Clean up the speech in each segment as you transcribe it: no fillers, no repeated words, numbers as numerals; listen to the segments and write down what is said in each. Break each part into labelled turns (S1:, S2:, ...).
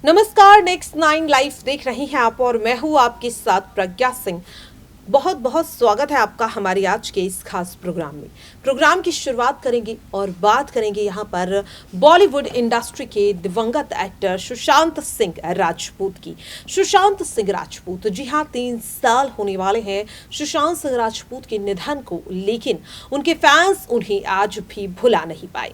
S1: नमस्कार, next 9 live देख रही हैं आप और मैं हूं आपके साथ प्रज्ञा सिंह। बहुत बहुत स्वागत है आपका हमारी आज के इस खास प्रोग्राम में। प्रोग्राम की शुरुआत करेंगे और बात करेंगे यहाँ पर बॉलीवुड इंडस्ट्री के दिवंगत एक्टर सुशांत सिंह राजपूत की। सुशांत सिंह राजपूत, जी हाँ, 3 साल होने वाले हैं सुशांत सिंह राजपूत के निधन को, लेकिन उनके फैंस उन्हें आज भी भुला नहीं पाए।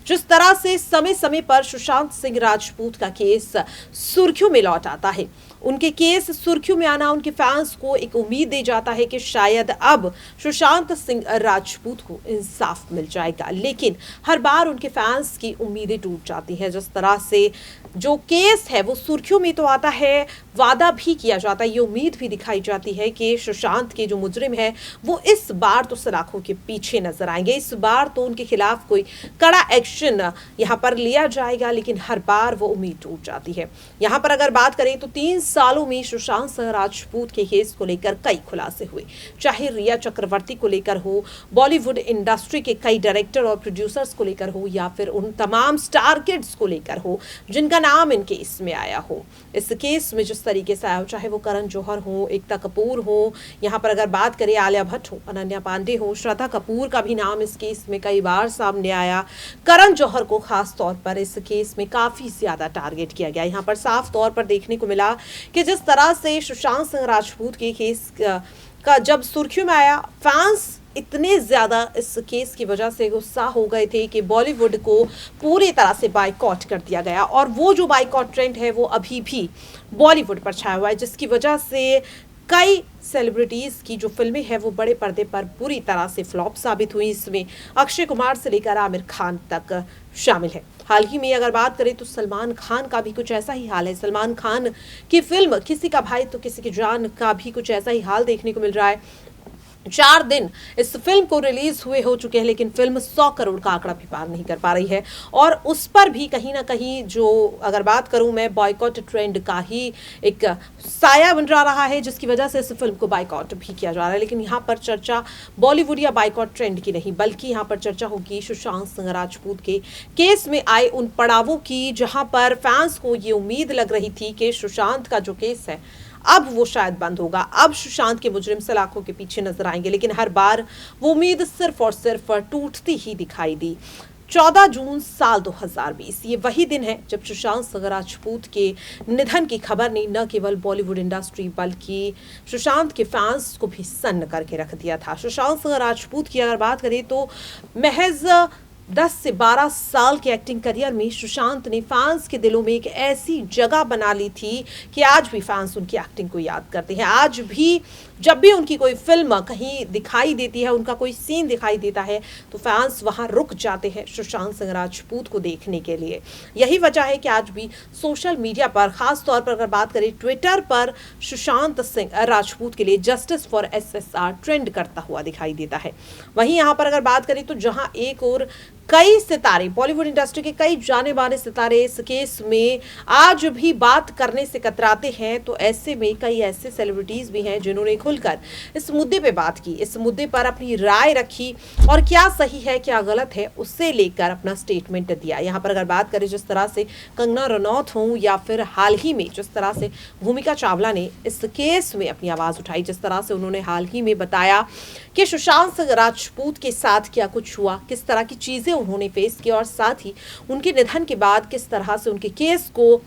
S1: जिस तरह से समय समय पर सुशांत सिंह राजपूत का केस सुर्खियों में लौट आता है, उनके केस सुर्खियों में आना उनके फैंस को एक उम्मीद दे जाता है कि शायद अब सुशांत सिंह राजपूत को इंसाफ मिल जाएगा, लेकिन हर बार उनके फैंस की उम्मीदें टूट जाती हैं। जिस तरह से जो केस है वो सुर्खियों में तो आता है, वादा भी किया जाता है, ये उम्मीद भी दिखाई जाती है कि सुशांत के जो मुजरिम है वो इस बार तो सलाखों के पीछे नजर आएंगे, इस बार तो उनके खिलाफ कोई कड़ा एक्शन यहाँ पर लिया जाएगा, लेकिन हर बार वो उम्मीद टूट जाती है। यहाँ पर अगर बात करें तो 3 सालों में सुशांत सिंह राजपूत के केस को लेकर कई खुलासे हुए, चाहे रिया चक्रवर्ती को लेकर हो, बॉलीवुड इंडस्ट्री के कई डायरेक्टर और प्रोड्यूसर्स को लेकर हो, या फिर उन तमाम स्टार किड्स को लेकर हो जिनका नाम इन केस में आया हो। इस केस में जिस तरीके से आया हो, चाहे वो करण जौहर हो, एकता कपूर हो, यहाँ पर अगर बात करें आलिया भट्ट हो, अनन्या पांडे हो, श्रद्धा कपूर का भी नाम इस केस में कई बार सामने आया। करण जौहर को खास तौर पर इस केस में काफी ज्यादा टारगेट किया गया। यहाँ पर साफ तौर पर देखने को मिला कि जिस तरह से सुशांत सिंह राजपूत के केस का जब सुर्खियों में आया, फैंस इतने ज्यादा इस केस की वजह से गुस्सा हो गए थे कि बॉलीवुड को पूरी तरह से बाइकॉट कर दिया गया, और वो जो बाइकॉट ट्रेंड है वो अभी भी बॉलीवुड पर छाया हुआ है, जिसकी वजह से कई सेलिब्रिटीज की जो फिल्में हैं वो बड़े पर्दे पर पूरी तरह से फ्लॉप साबित हुई। इसमें अक्षय कुमार से लेकर आमिर खान तक शामिल है। हाल ही में अगर बात करें तो सलमान खान का भी कुछ ऐसा ही हाल है। सलमान खान की फिल्म किसी का भाई तो किसी की जान का भी कुछ ऐसा ही हाल देखने को मिल रहा है। 4 दिन इस फिल्म को रिलीज हुए हो चुके हैं, लेकिन फिल्म 100 करोड़ का आंकड़ा भी पार नहीं कर पा रही है, और उस पर भी कहीं ना कहीं जो अगर बात करूं मैं बॉयकॉट ट्रेंड का ही एक साया बन रहा है, जिसकी वजह से इस फिल्म को बाइकआउट भी किया जा रहा है। लेकिन यहाँ पर चर्चा बॉलीवुड या बाइकआउट ट्रेंड की नहीं, बल्कि यहाँ पर चर्चा होगी सुशांत सिंह राजपूत के केस में आए उन पड़ावों की, जहां पर फैंस को ये उम्मीद लग रही थी कि सुशांत का जो केस है अब वो शायद बंद होगा, अब सुशांत के मुजरिम सलाखों के पीछे नजर आएंगे, लेकिन हर बार वो उम्मीद सिर्फ और सिर्फ टूटती ही दिखाई दी। 14 जून साल 2020 ये वही दिन है जब सुशांत सिंह राजपूत के निधन की खबर ने न केवल बॉलीवुड इंडस्ट्री बल्कि सुशांत के फैंस को भी सन्न करके रख दिया था। सुशांत सिंह राजपूत की अगर बात करें तो महज 10 से 12 साल के एक्टिंग करियर में सुशांत ने फैंस के दिलों में एक ऐसी जगह बना ली थी कि आज भी फैंस उनकी एक्टिंग को याद करते हैं। आज भी जब भी उनकी कोई फिल्म कहीं दिखाई देती है, उनका कोई सीन दिखाई देता है, तो फैंस वहां रुक जाते हैं सुशांत सिंह राजपूत को देखने के लिए। यही वजह है कि आज भी सोशल मीडिया पर, खास तौर पर अगर बात करें ट्विटर पर, सुशांत सिंह राजपूत के लिए जस्टिस फॉर SSR ट्रेंड करता हुआ दिखाई देता है। वहीं यहाँ पर अगर बात करें तो जहां एक और कई सितारे, बॉलीवुड इंडस्ट्री के कई जाने माने सितारे इस केस में आज भी बात करने से कतराते हैं, तो ऐसे में कई ऐसे सेलिब्रिटीज भी हैं जिन्होंने खुलकर इस मुद्दे पे बात की, इस मुद्दे पर अपनी राय रखी, और क्या सही है क्या गलत है उससे लेकर अपना स्टेटमेंट दिया। यहाँ पर अगर बात करें जिस तरह से कंगना रनौत हो, या फिर हाल ही में जिस तरह से भूमिका चावला ने इस केस में अपनी आवाज उठाई, जिस तरह से उन्होंने हाल ही में बताया कि सुशांत सिंह राजपूत के साथ क्या कुछ हुआ, किस तरह की चीजें उन्होंने फेस किया, और साथ ही उनके निधन के बाद किस तरह से उनके केस को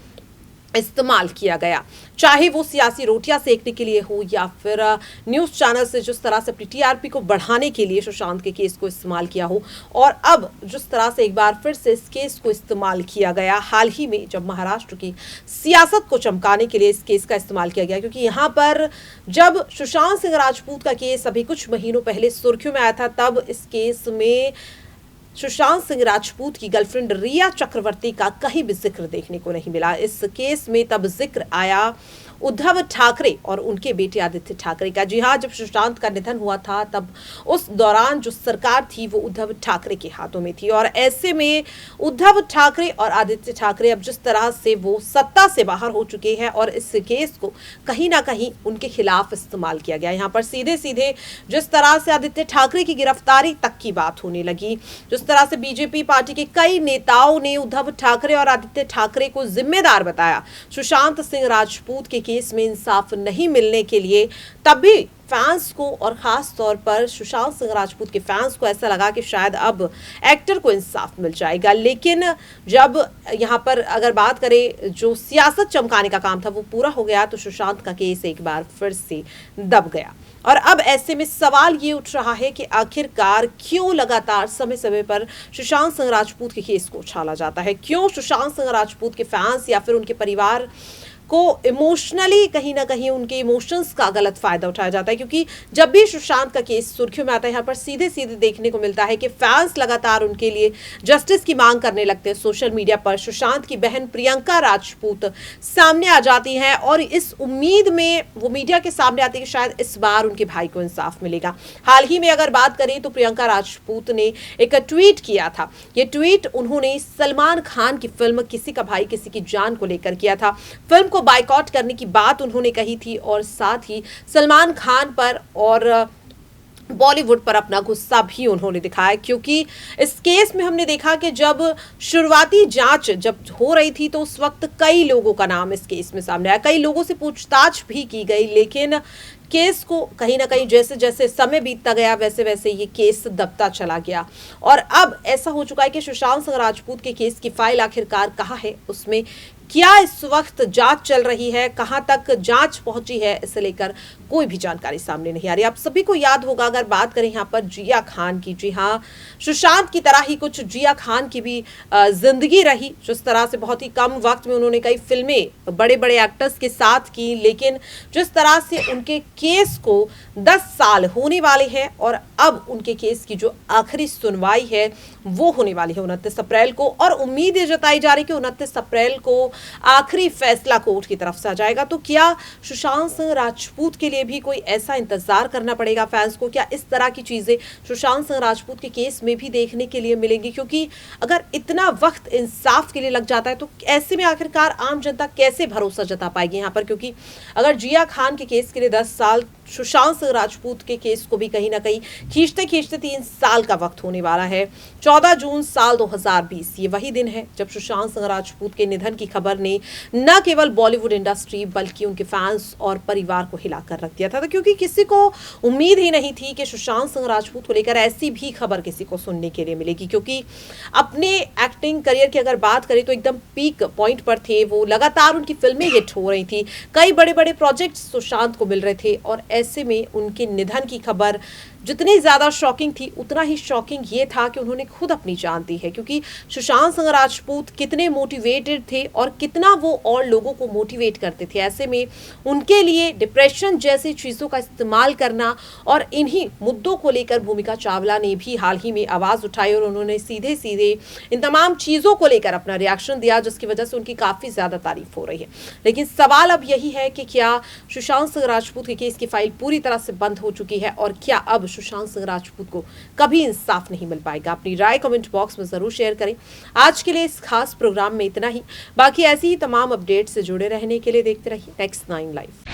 S1: इस्तेमाल किया गया, चाहे वो सियासी रोटियां सेकने के लिए हो, या फिर न्यूज़ चैनल से जिस तरह से अपनी TRP को बढ़ाने के लिए सुशांत के केस को इस्तेमाल किया हो, और अब जिस तरह से एक बार फिर से इस केस को इस्तेमाल किया गया हाल ही में जब महाराष्ट्र की सियासत को चमकाने के लिए इस केस का इस्तेमाल किया गया। क्योंकि यहाँ पर जब सुशांत सिंह राजपूत का केस अभी कुछ महीनों पहले सुर्खियों में आया था, तब इस केस में सुशांत सिंह राजपूत की गर्लफ्रेंड रिया चक्रवर्ती का कहीं भी जिक्र देखने को नहीं मिला। इस केस में तब जिक्र आया उद्धव ठाकरे और उनके बेटे आदित्य ठाकरे का। जी हाँ, जब सुशांत का निधन हुआ था तब उस दौरान जो सरकार थी वो उद्धव ठाकरे के हाथों में थी, और ऐसे में उद्धव ठाकरे और आदित्य ठाकरे अब जिस तरह से वो सत्ता से बाहर हो चुके हैं और इस केस को कहीं ना कहीं उनके खिलाफ इस्तेमाल किया गया। यहाँ पर सीधे सीधे जिस तरह से आदित्य ठाकरे की गिरफ्तारी तक की बात होने लगी, जिस तरह से बीजेपी पार्टी के कई नेताओं ने उद्धव ठाकरे और आदित्य ठाकरे को जिम्मेदार बताया सुशांत सिंह राजपूत के केस में इंसाफ नहीं मिलने के लिए, तब भी फैंस को और खास तौर पर सुशांत सिंह राजपूत के फैंस को ऐसा लगा कि शायद अब एक्टर को इंसाफ मिल जाएगा। लेकिन जब यहाँ पर अगर बात करें जो सियासत चमकाने का काम था वो पूरा हो गया तो सुशांत का केस एक बार फिर से दब गया। और अब ऐसे में सवाल ये उठ रहा है कि आखिरकार क्यों लगातार समय समय पर सुशांत सिंह राजपूत के केस को उछाला जाता है, क्यों सुशांत सिंह राजपूत के फैंस या फिर उनके परिवार को इमोशनली कहीं ना कहीं उनके इमोशंस का गलत फायदा उठाया जाता है। क्योंकि जब भी सुशांत का केस सुर्खियों में आता है यहाँ पर सीधे सीधे देखने को मिलता है कि फैंस लगातार उनके लिए जस्टिस की मांग करने लगते हैं। सोशल मीडिया पर सुशांत की बहन प्रियंका राजपूत सामने आ जाती हैं और इस उम्मीद में वो मीडिया के सामने आती है कि शायद इस बार उनके भाई को इंसाफ मिलेगा। हाल ही में अगर बात करें तो प्रियंका राजपूत ने एक ट्वीट किया था। ये ट्वीट उन्होंने सलमान खान की फिल्म किसी का भाई किसी की जान को लेकर किया था। फिल्म को बाइकआउट करने की बात उन्होंने कही थी और साथ ही सलमान खान पर और बॉलीवुड पर अपना गुस्सा भी उन्होंने दिखाया, क्योंकि इस केस में हमने देखा कि जब शुरुआती जांच जब हो रही थी तो उस वक्त कई लोगों का नाम इस केस में सामने आया, कई लोगों से पूछताछ भी की गई, लेकिन केस को कहीं ना कहीं जैसे जैसे समय बीतता गया वैसे वैसे ये केस दबता चला गया। और अब ऐसा हो चुका है कि सुशांत सिंह राजपूत के केस की फाइल आखिरकार कहाँ है, उसमें क्या इस वक्त जांच चल रही है, कहां तक जांच पहुंची है, इसे लेकर कोई भी जानकारी सामने नहीं आ रही। आप सभी को याद होगा अगर बात करें यहाँ पर जिया खान की, जी हाँ, सुशांत की तरह ही कुछ जिया खान की भी जिंदगी रही। जिस तरह से बहुत ही कम वक्त में उन्होंने कई फिल्में बड़े बड़े एक्टर्स के साथ की, लेकिन जिस तरह से उनके केस को 10 साल होने वाले हैं और अब उनके केस की जो आखिरी सुनवाई है वो होने वाली है 29 अप्रैल को, और उम्मीद ये जताई जा रही है कि 29 अप्रैल को आखिरी फैसला कोर्ट की तरफ से आ जाएगा। तो क्या सुशांत सिंह राजपूत के लिए भी कोई ऐसा इंतजार करना पड़ेगा फैंस को? क्या इस तरह की चीजें सुशांत सिंह राजपूत के केस में भी देखने के लिए मिलेंगी? क्योंकि अगर इतना वक्त इंसाफ के लिए लग जाता है तो ऐसे में आखिरकार आम जनता कैसे भरोसा जता पाएगी यहाँ पर? क्योंकि अगर जिया खान के केस के लिए 10 साल, सुशांत सिंह राजपूत के केस को भी कहीं ना कहीं खींचते खींचते 3 साल का वक्त होने वाला है। 14 जून साल 2020 ये वही दिन है जब सुशांत सिंह राजपूत के निधन की खबर ने न केवल बॉलीवुड इंडस्ट्री बल्कि उनके फैंस और परिवार को हिलाकर रख दिया था। तो क्योंकि किसी को उम्मीद ही नहीं थी कि सुशांत सिंह राजपूत को लेकर ऐसी भी खबर किसी को सुनने के लिए मिलेगी, क्योंकि अपने एक्टिंग करियर की अगर बात करें तो एकदम पीक पॉइंट पर थे वो, लगातार उनकी फिल्में हिट हो रही थी, कई बड़े बड़े प्रोजेक्ट्स सुशांत को मिल रहे थे, और ऐसे में उनके निधन की खबर जितनी ज्यादा शॉकिंग थी उतना ही शॉकिंग ये था कि उन्होंने खुद अपनी जान दी है। क्योंकि सुशांत सिंह राजपूत कितने मोटिवेटेड थे और कितना वो और लोगों को मोटिवेट करते थे, ऐसे में उनके लिए डिप्रेशन जैसी चीजों का इस्तेमाल करना, और इन्हीं मुद्दों को लेकर भूमिका चावला ने भी हाल ही में आवाज उठाई और उन्होंने सीधे सीधे इन तमाम चीजों को लेकर अपना रिएक्शन दिया, जिसकी वजह से उनकी काफी ज्यादा तारीफ हो रही है। लेकिन सवाल अब यही है कि क्या सुशांत सिंह राजपूत के केस की फाइल पूरी तरह से बंद हो चुकी है और क्या अब सुशांत सिंह राजपूत को कभी इंसाफ नहीं मिल पाएगा? अपनी राय कमेंट बॉक्स में जरूर शेयर करें। आज के लिए इस खास प्रोग्राम में इतना ही। बाकी ऐसी ही तमाम अपडेट से जुड़े रहने के लिए देखते रहिए Next9 लाइव।